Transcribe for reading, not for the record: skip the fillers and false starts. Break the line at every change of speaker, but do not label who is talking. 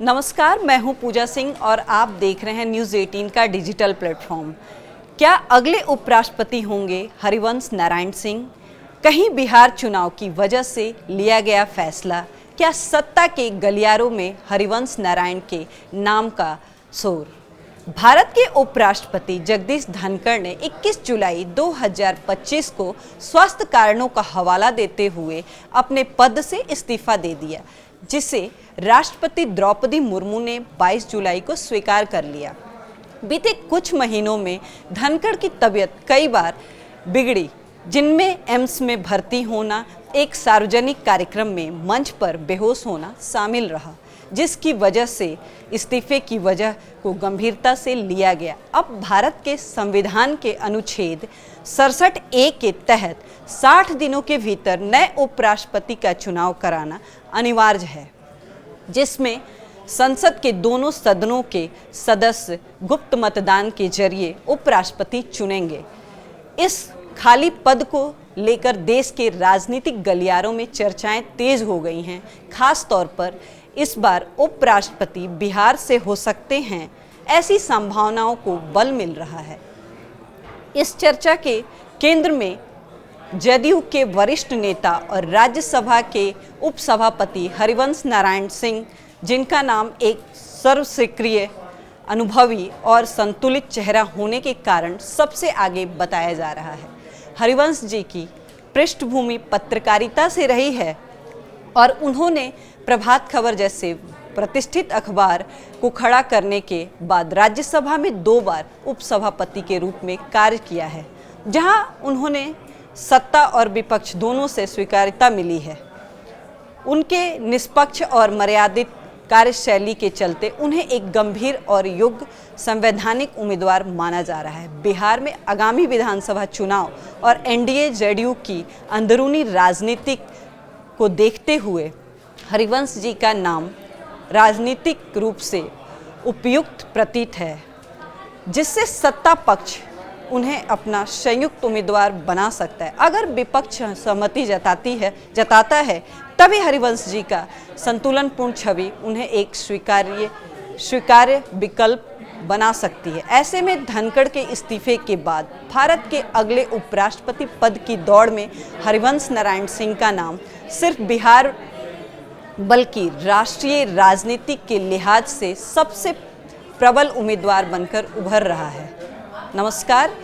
नमस्कार, मैं हूं पूजा सिंह और आप देख रहे हैं न्यूज़ 18 का डिजिटल प्लेटफॉर्म। क्या अगले उपराष्ट्रपति होंगे हरिवंश नारायण सिंह? कहीं बिहार चुनाव की वजह से लिया गया फैसला, क्या सत्ता के गलियारों में हरिवंश नारायण के नाम का शोर? भारत के उपराष्ट्रपति जगदीप धनखड़ ने 21 जुलाई 2025 को स्वास्थ्य कारणों का हवाला देते हुए अपने पद से इस्तीफा दे दिया, जिसे राष्ट्रपति द्रौपदी मुर्मू ने 22 जुलाई को स्वीकार कर लिया। बीते कुछ महीनों में धनखड़ की तबीयत कई बार बिगड़ी, जिनमें एम्स में भर्ती होना, एक सार्वजनिक कार्यक्रम में मंच पर बेहोश होना शामिल रहा, जिसकी वजह से इस्तीफे की वजह को गंभीरता से लिया गया। अब भारत के संविधान के अनुच्छेद 67A के तहत 60 दिनों के भीतर नए उपराष्ट्रपति का चुनाव कराना अनिवार्य है, जिसमें संसद के दोनों सदनों के सदस्य गुप्त मतदान के जरिए उपराष्ट्रपति चुनेंगे। इस खाली पद को लेकर देश के राजनीतिक गलियारों में चर्चाएं तेज हो गई हैं। खास तौर पर इस बार उपराष्ट्रपति बिहार से हो सकते हैं, ऐसी संभावनाओं को बल मिल रहा है। इस चर्चा के केंद्र में जदयू के वरिष्ठ नेता और राज्यसभा के उपसभापति हरिवंश नारायण सिंह, जिनका नाम एक सर्वस्वीकृत, अनुभवी और संतुलित चेहरा होने के कारण सबसे आगे बताया जा रहा है। हरिवंश जी की पृष्ठभूमि पत्रकारिता से रही है और उन्होंने प्रभात खबर जैसे प्रतिष्ठित अखबार को खड़ा करने के बाद राज्यसभा में 2 बार उपसभापति के रूप में कार्य किया है, जहां उन्होंने सत्ता और विपक्ष दोनों से स्वीकार्यता मिली है। उनके निष्पक्ष और मर्यादित कार्यशैली के चलते उन्हें एक गंभीर और योग्य संवैधानिक उम्मीदवार माना जा रहा है। बिहार में आगामी विधानसभा चुनाव और एनडीए जेडीयू की अंदरूनी राजनीति को देखते हुए हरिवंश जी का नाम राजनीतिक रूप से उपयुक्त प्रतीत है, जिससे सत्ता पक्ष उन्हें अपना संयुक्त उम्मीदवार बना सकता है। अगर विपक्ष सहमति जताता है तभी हरिवंश जी का संतुलनपूर्ण छवि उन्हें एक स्वीकार्य विकल्प बना सकती है। ऐसे में धनखड़ के इस्तीफे के बाद भारत के अगले उपराष्ट्रपति पद की दौड़ में हरिवंश नारायण सिंह का नाम सिर्फ बिहार बल्कि राष्ट्रीय राजनीति के लिहाज से सबसे प्रबल उम्मीदवार बनकर उभर रहा है। नमस्कार,